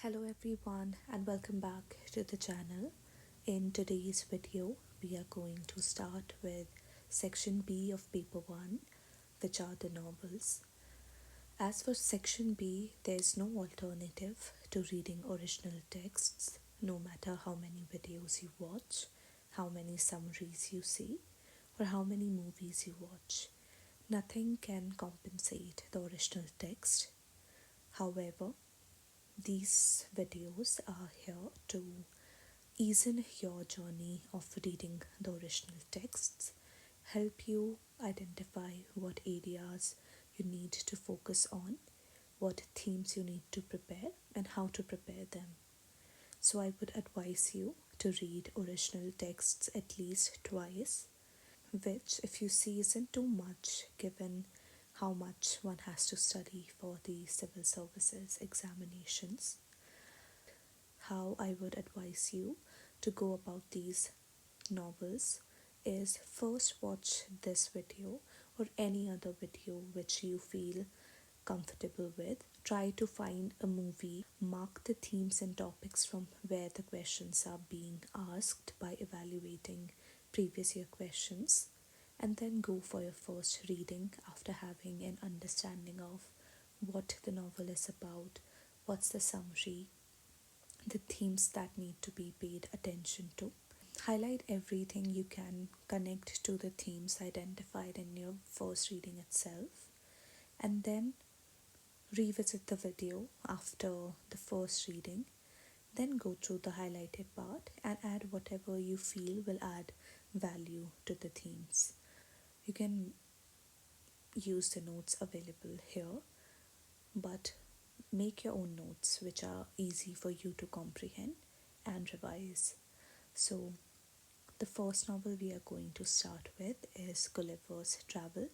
Hello everyone and welcome back to the channel. In today's video, we are going to start with section B of paper 1, which are the novels. As for section B, there is no alternative to reading original texts, no matter how many videos you watch, how many summaries you see, or how many movies you watch. Nothing can compensate the original text. However, these videos are here to ease in your journey of reading the original texts, help you identify what areas you need to focus on, what themes you need to prepare, and how to prepare them. So, I would advise you to read original texts at least twice, which, if you see, isn't too much given how much one has to study for the civil services examinations. How I would advise you to go about these novels is first watch this video or any other video which you feel comfortable with. Try to find a movie, mark the themes and topics from where the questions are being asked by evaluating previous year questions, and then go for your first reading after having an understanding of what the novel is about, what's the summary, the themes that need to be paid attention to. Highlight everything you can connect to the themes identified in your first reading itself, and then revisit the video after the first reading. Then go through the highlighted part and add whatever you feel will add value to the themes. You can use the notes available here, but make your own notes which are easy for you to comprehend and revise. So, the first novel we are going to start with is Gulliver's Travel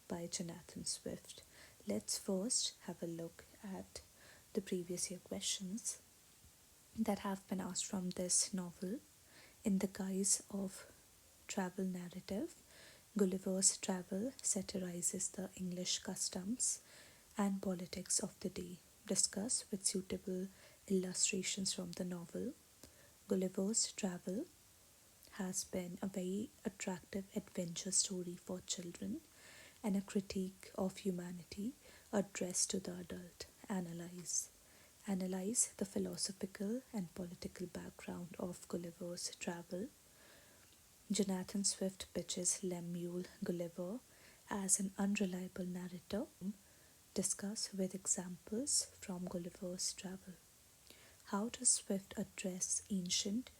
by Jonathan Swift. Let's first have a look at the previous year questions that have been asked from this novel. In the guise of travel narrative, Gulliver's Travel satirizes the English customs and politics of the day. Discuss with suitable illustrations from the novel. Gulliver's Travel has been a very attractive adventure story for children and a critique of humanity addressed to the adult. Analyze the philosophical and political background of Gulliver's Travel. Jonathan Swift pitches Lemuel Gulliver as an unreliable narrator. Discuss with examples from Gulliver's Travel. How does Swift address ancient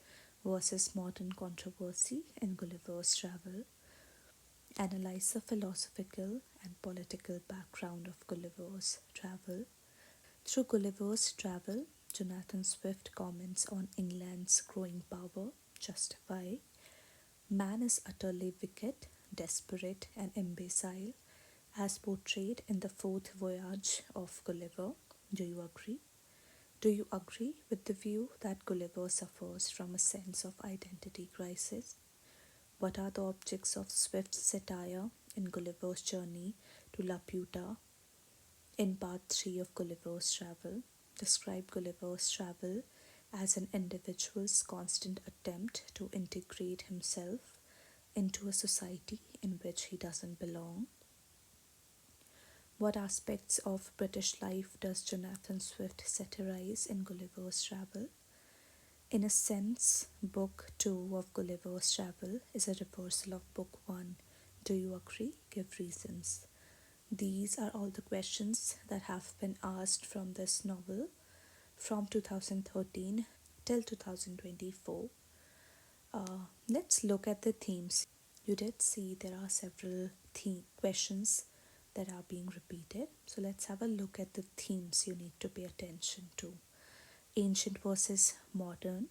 versus modern controversy in Gulliver's Travel? Analyze the philosophical and political background of Gulliver's Travel. Through Gulliver's Travel, Jonathan Swift comments on England's growing power. Justify. Man is utterly wicked, desperate, and imbecile, as portrayed in the fourth voyage of Gulliver. Do you agree? Do you agree with the view that Gulliver suffers from a sense of identity crisis? What are the objects of Swift's satire in Gulliver's journey to Laputa? In part 3 of Gulliver's Travel, describe Gulliver's Travel as an individual's constant attempt to integrate himself into a society in which he doesn't belong. What aspects of British life does Jonathan Swift satirize in Gulliver's Travel? In a sense, Book 2 of Gulliver's Travel is a reversal of Book 1. Do you agree? Give reasons. These are all the questions that have been asked from this novel from 2013 till 2024. Let's look at the themes. You did see there are several questions that are being repeated. So let's have a look at the themes you need to pay attention to. Ancient versus modern,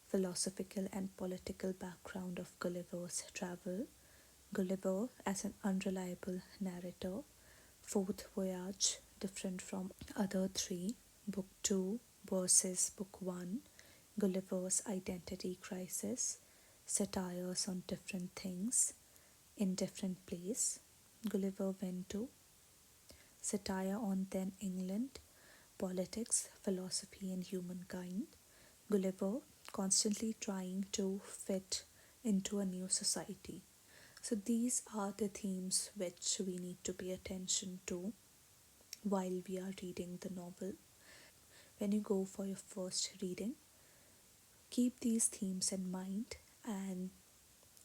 philosophical and political background of Gulliver's Travel, Gulliver as an unreliable narrator, fourth voyage different from other three, book 2 versus book 1, Gulliver's identity crisis, satires on different things in different place. Gulliver went to, satire on then England, politics, philosophy, and humankind. Gulliver constantly trying to fit into a new society. So, these are the themes which we need to pay attention to while we are reading the novel. When you go for your first reading, keep these themes in mind and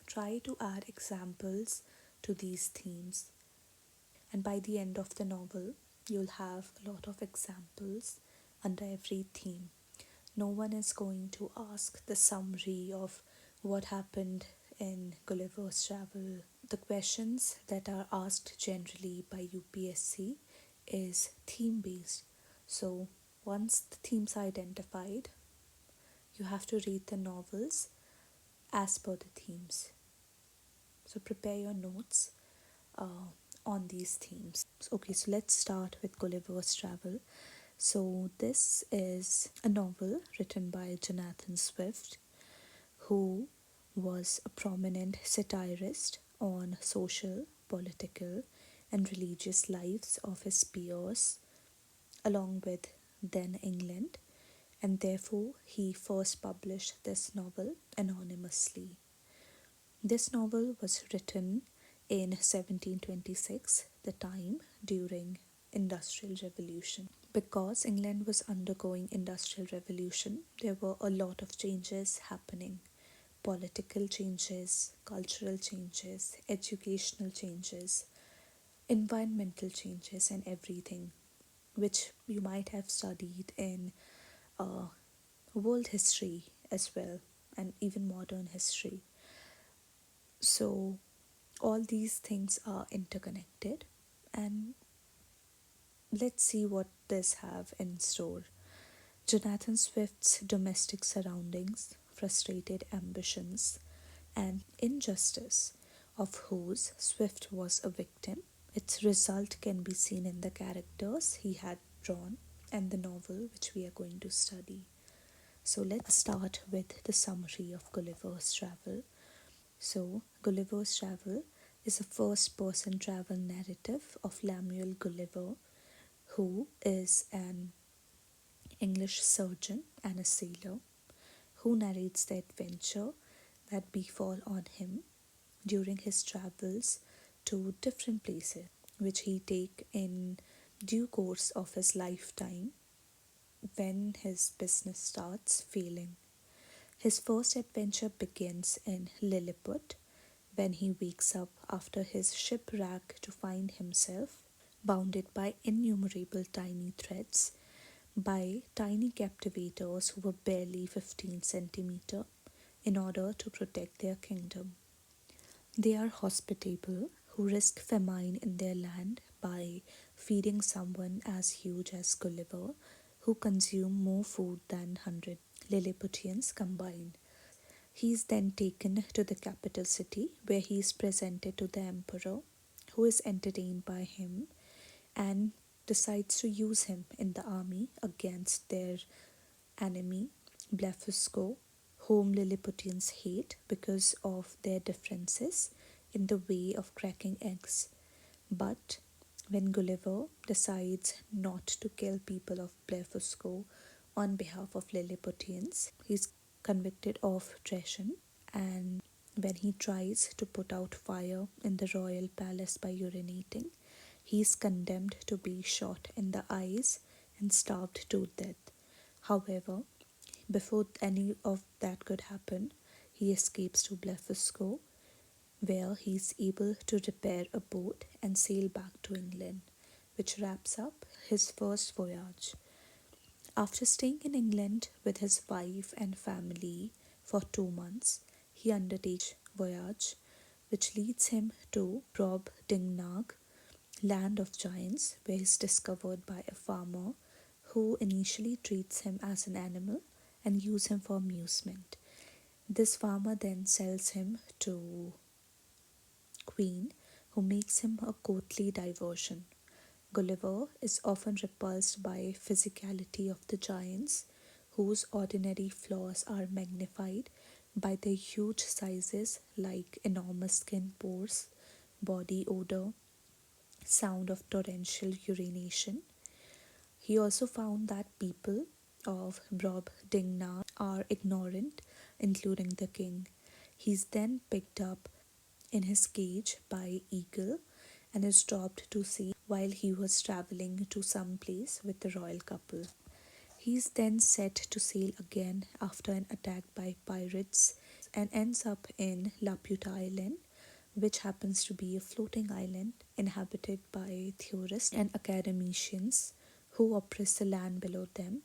try to add examples to these themes. And by the end of the novel, you'll have a lot of examples under every theme. No one is going to ask the summary of what happened in Gulliver's Travel. The questions that are asked generally by UPSC is theme based. So once the themes are identified, you have to read the novels as per the themes. So prepare your notes on these themes. Okay, so let's start with Gulliver's Travel. So this is a novel written by Jonathan Swift, who was a prominent satirist on social, political, and religious lives of his peers, along with then England, and therefore he first published this novel anonymously. This novel was written in 1726, the time during Industrial Revolution. Because England was undergoing Industrial Revolution, there were a lot of changes happening. Political changes, cultural changes, educational changes, environmental changes, and everything, which you might have studied in uh, world history as well, and even modern history. So, all these things are interconnected, and let's see what this have in store. Jonathan Swift's domestic surroundings, frustrated ambitions, and injustice, of whose Swift was a victim. Its result can be seen in the characters he had drawn and the novel which we are going to study. So let's start with the summary of Gulliver's Travel. So, Gulliver's Travel is a first person travel narrative of Lemuel Gulliver, who is an English surgeon and a sailor, who narrates the adventure that befall on him during his travels to different places, which he take in due course of his lifetime when his business starts failing. His first adventure begins in Lilliput when he wakes up after his shipwreck to find himself bounded by innumerable tiny threads by tiny captivators who were barely 15 centimeter in order to protect their kingdom. They are hospitable, who risk famine in their land by feeding someone as huge as Gulliver, who consume more food than 100 Lilliputians combined. He is then taken to the capital city where he is presented to the emperor, who is entertained by him and decides to use him in the army against their enemy, Blefusco, whom Lilliputians hate because of their differences in the way of cracking eggs. But when Gulliver decides not to kill people of Blefusco on behalf of Lilliputians, he's convicted of treason, and when he tries to put out fire in the royal palace by urinating, he is condemned to be shot in the eyes and starved to death. However, before any of that could happen, he escapes to Blefusco, where he is able to repair a boat and sail back to England, which wraps up his first voyage. After staying in England with his wife and family for 2 months, he undertakes voyage, which leads him to Brobdingnag, land of giants, where he is discovered by a farmer who initially treats him as an animal and uses him for amusement. This farmer then sells him to Queen, who makes him a courtly diversion. Gulliver is often repulsed by physicality of the giants, whose ordinary flaws are magnified by their huge sizes like enormous skin pores, body odor, sound of torrential urination, He also found that people of Brobdingna are ignorant, including the king. He's then picked up in his cage by eagle and is dropped to sea while he was traveling to some place with the royal couple. He's then set to sail again after an attack by pirates and ends up in Laputa Island, which happens to be a floating island inhabited by theorists and academicians who oppress the land below them,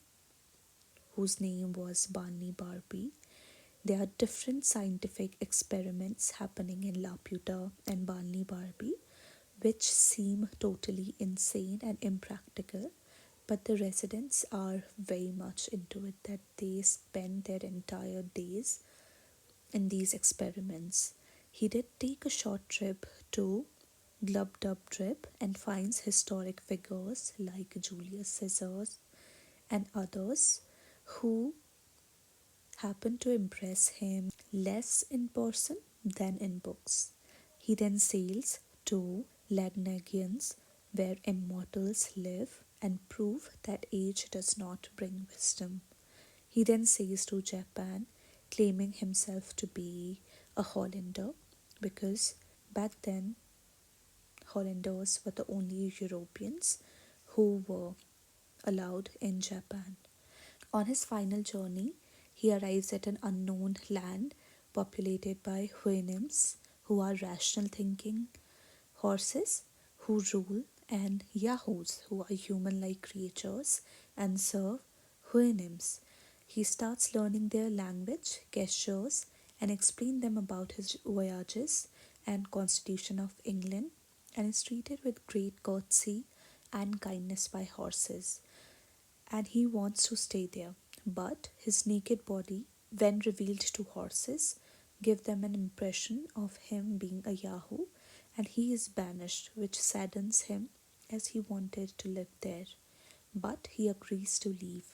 whose name was Barney Barbie. There are different scientific experiments happening in Laputa and Barney Barbie, which seem totally insane and impractical, but the residents are very much into it, that they spend their entire days in these experiments. He did take a short trip to Glub Dub Trip and finds historic figures like Julius Caesar and others who happen to impress him less in person than in books. He then sails to Lagnagians, where immortals live, and prove that age does not bring wisdom. He then sails to Japan, claiming himself to be a Hollander because back then Hollanders were the only Europeans who were allowed in Japan. On his final journey, he arrives at an unknown land populated by Huaynims, who are rational thinking horses who rule, and Yahoos, who are human like creatures and serve Huaynims. He starts learning their language, gestures, and explain them about his voyages and constitution of England, and is treated with great courtesy and kindness by horses, and he wants to stay there. But his naked body, when revealed to horses, give them an impression of him being a Yahoo, and he is banished, which saddens him as he wanted to live there. But he agrees to leave.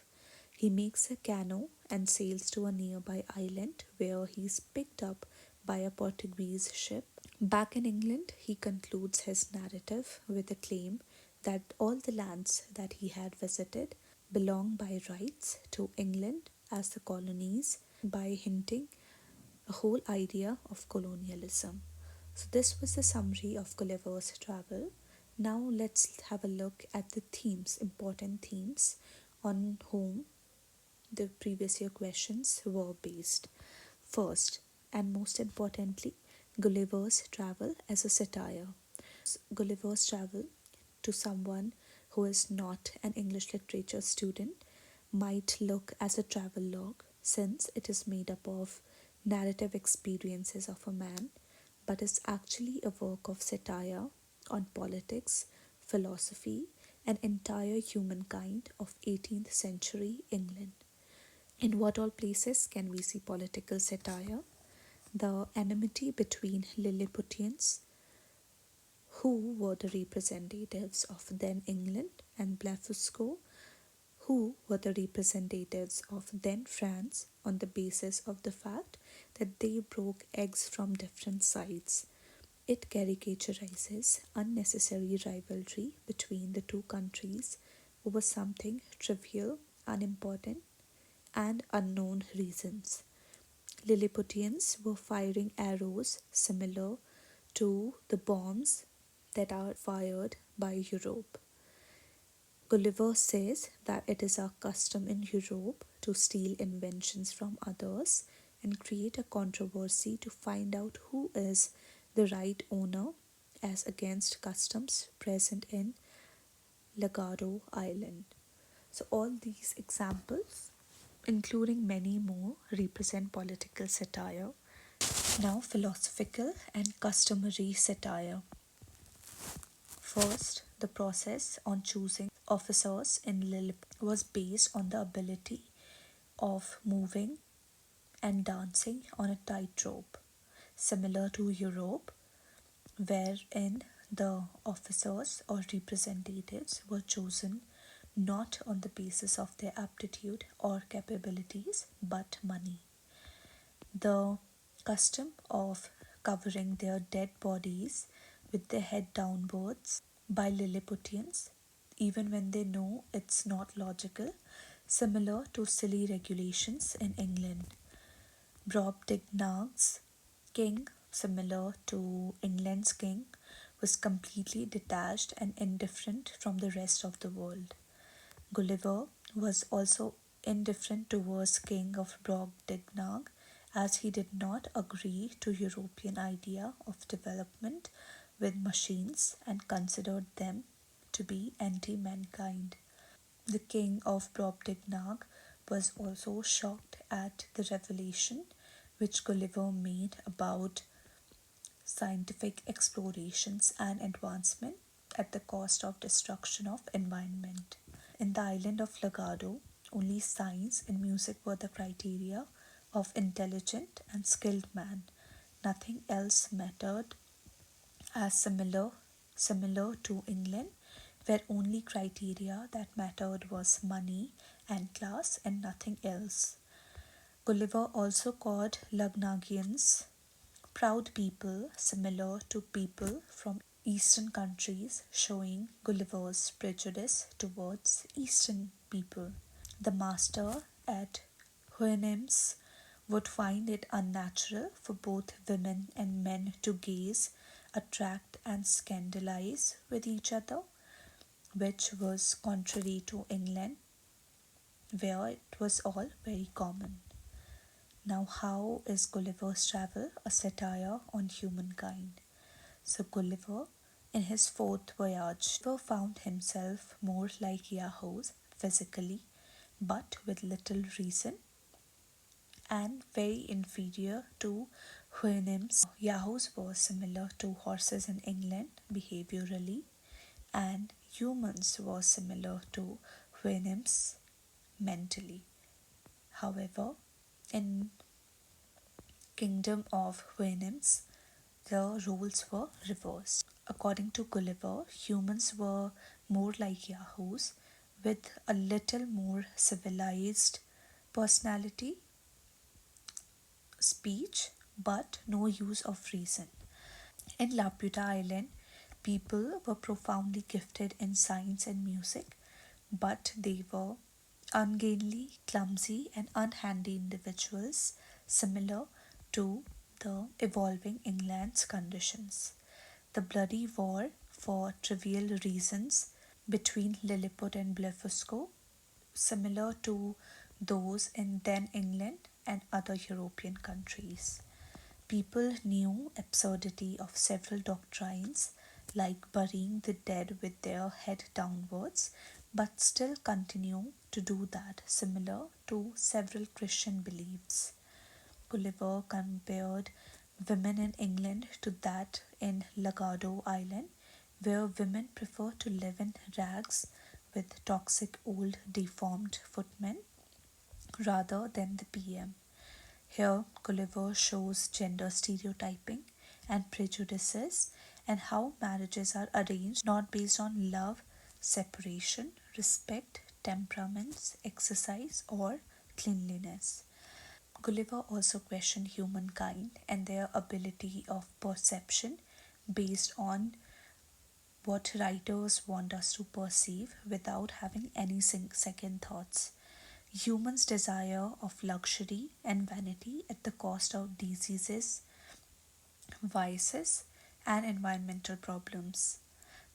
He makes a canoe and sails to a nearby island where he is picked up by a Portuguese ship. Back in England, he concludes his narrative with a claim that all the lands that he had visited belong by rights to England as the colonies, by hinting a whole idea of colonialism. So, this was the summary of Gulliver's travel. Now, let's have a look at the themes, important themes on whom the previous year questions were based. First, and most importantly, Gulliver's travel as a satire. Gulliver's travel, to someone who is not an English literature student, might look as a travel log since it is made up of narrative experiences of a man, but is actually a work of satire on politics, philosophy, and entire humankind of 18th century England. In what all places can we see political satire? The enmity between Lilliputians, who were the representatives of then England, and Blefuscu, who were the representatives of then France, on the basis of the fact that they broke eggs from different sides. It caricaturizes unnecessary rivalry between the two countries over something trivial, unimportant, and unknown reasons. Lilliputians were firing arrows similar to the bombs that are fired by Europe. Gulliver says that it is our custom in Europe to steal inventions from others and create a controversy to find out who is the right owner, as against customs present in Lagado Island. So, all these examples, including many more, represent political satire. Now, philosophical and customary satire. First, the process on choosing officers in Lilliput was based on the ability of moving and dancing on a tightrope, similar to Europe, wherein the officers or representatives were chosen not on the basis of their aptitude or capabilities but money. The custom of covering their dead bodies with their head downwards by Lilliputians even when they know it's not logical, similar to silly regulations in England. Brobdingnagi's king, similar to England's king, was completely detached and indifferent from the rest of the world. Gulliver was also indifferent towards King of Brobdingnag, as he did not agree to European idea of development with machines and considered them to be anti-mankind. The king of Brobdingnag was also shocked at the revelation which Gulliver made about scientific explorations and advancement at the cost of destruction of environment. In the island of Lagado, only science and music were the criteria of intelligent and skilled man. Nothing else mattered, as similar to England, where only criteria that mattered was money and class and nothing else. Gulliver also called Lugnagians proud people, similar to people from Eastern countries, showing Gulliver's prejudice towards Eastern people. The master at Houyhnhnms would find it unnatural for both women and men to gaze, attract, and scandalize with each other, which was contrary to England, where it was all very common. Now, how is Gulliver's Travel a satire on humankind? So, Gulliver, in his fourth voyage, found himself more like Yahoos physically, but with little reason, and very inferior to Houyhnhnms. Yahoos were similar to horses in England behaviorally, and humans were similar to Houyhnhnms mentally. However, in Kingdom of Houyhnhnms, the roles were reversed. According to Gulliver, humans were more like Yahoos with a little more civilized personality, speech, but no use of reason. In Laputa Island, people were profoundly gifted in science and music, but they were ungainly, clumsy, and unhandy individuals, similar to the evolving England's conditions. The bloody war, for trivial reasons, between Lilliput and Blefuscu, similar to those in then England and other European countries. People knew absurdity of several doctrines like burying the dead with their head downwards, but still continue to do that, similar to several Christian beliefs. Gulliver compared women in England to that in Lagado Island, where women prefer to live in rags with toxic old deformed footmen rather than the PM. Here, Gulliver shows gender stereotyping and prejudices and how marriages are arranged not based on love, separation, respect, temperaments, exercise, or cleanliness. Gulliver also questioned humankind and their ability of perception based on what writers want us to perceive without having any second thoughts. Humans' desire of luxury and vanity at the cost of diseases, vices, and environmental problems.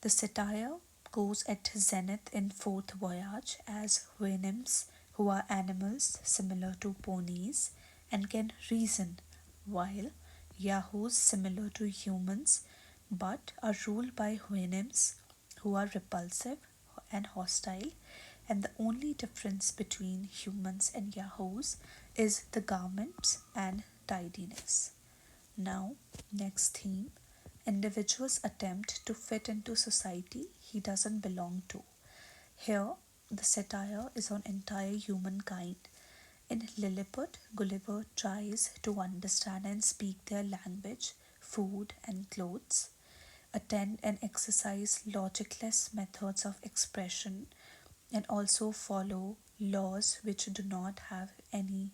The satire goes at zenith in Fourth Voyage as Houyhnhnms, who are animals similar to ponies and can reason, while Yahoos similar to humans but are ruled by Houyhnhnms, who are repulsive and hostile, and the only difference between humans and Yahoos is the garments and tidiness. Now, next theme, individual's attempt to fit into society he doesn't belong to. Here, the satire is on entire humankind. In Lilliput, Gulliver tries to understand and speak their language, food, and clothes, attend and exercise logicless methods of expression, and also follow laws which do not have any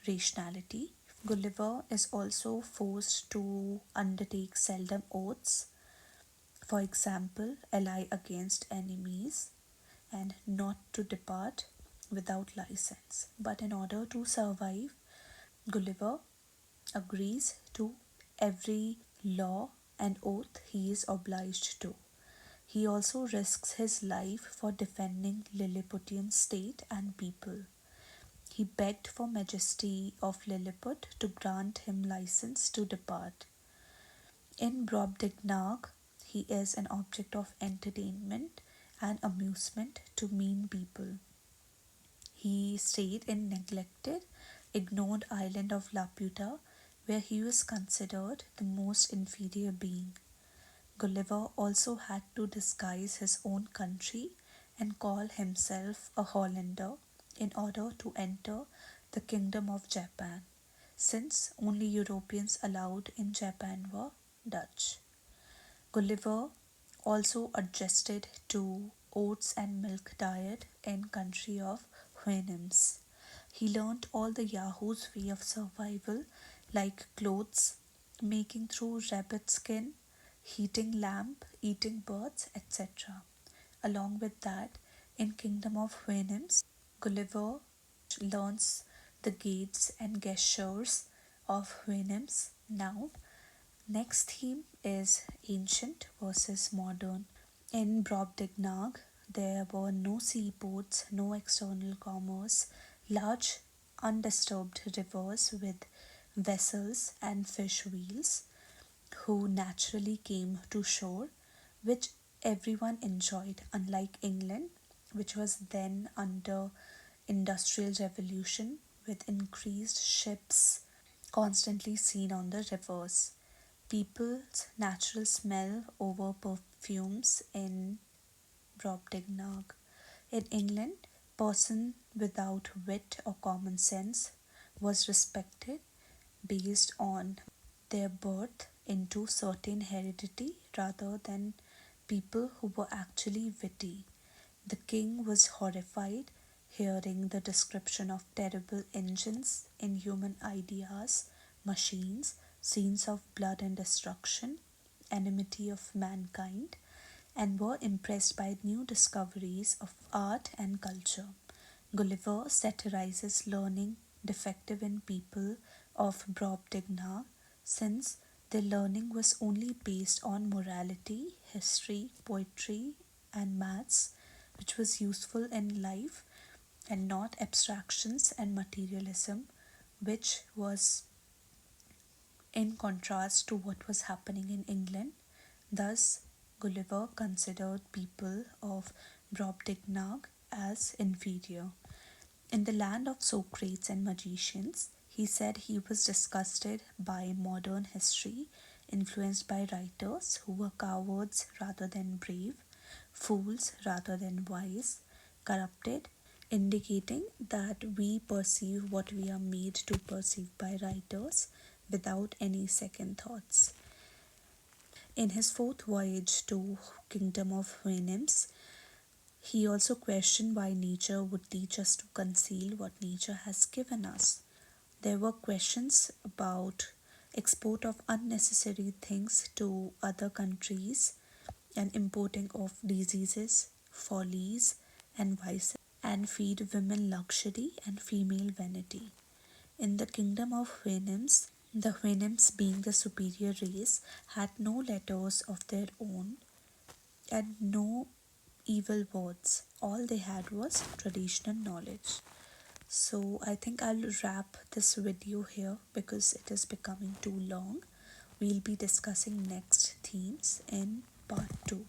rationality. Gulliver is also forced to undertake seldom oaths For example, ally against enemies and not to depart without license. But in order to survive, Gulliver agrees to every law and oath he is obliged to. He also risks his life for defending Lilliputian state and people. He begged for Majesty of Lilliput to grant him license to depart. In Brobdingnag, he is an object of entertainment and amusement to mean people. He stayed in neglected, ignored island of Laputa, where he was considered the most inferior being. Gulliver also had to disguise his own country and call himself a Hollander in order to enter the kingdom of Japan, since only Europeans allowed in Japan were Dutch. Gulliver also adjusted to oats and milk diet in country of Houyhnhnms. He learnt all the Yahoo's way of survival like clothes, making through rabbit skin, heating lamp, eating birds, etc. Along with that, in Kingdom of Houyhnhnms, Gulliver learns the gates and gestures of Houyhnhnms. Now, next theme is ancient versus modern. In Brobdingnag, there were no seaports, no external commerce, large undisturbed rivers with vessels and fish wheels who naturally came to shore, which everyone enjoyed, unlike England, which was then under industrial revolution with increased ships constantly seen on the rivers. People's natural smell over perfumes in Brobdingnag. In England, person without wit or common sense was respected based on their birth into certain heredity rather than people who were actually witty. The king was horrified hearing the description of terrible engines, inhuman ideas, machines, scenes of blood and destruction, enmity of mankind, and were impressed by new discoveries of art and culture. Gulliver satirizes learning defective in people of Brobdingnag since their learning was only based on morality, history, poetry, and maths, which was useful in life and not abstractions and materialism, which was in contrast to what was happening in England. Thus, Gulliver considered people of Brobdingnag as inferior. In the land of Socrates and magicians, he said he was disgusted by modern history, influenced by writers who were cowards rather than brave, fools rather than wise, corrupted, indicating that we perceive what we are made to perceive by writers without any second thoughts. In his fourth voyage to Kingdom of Houyhnhnms, he also questioned why nature would teach us to conceal what nature has given us. There were questions about export of unnecessary things to other countries and importing of diseases, follies, and vices, and feed women luxury and female vanity. In the kingdom of Houyhnhnms, the Houyhnhnms, being the superior race, had no letters of their own and no evil words. All they had was traditional knowledge. So I think I'll wrap this video here because it is becoming too long. We'll be discussing next themes in part 2.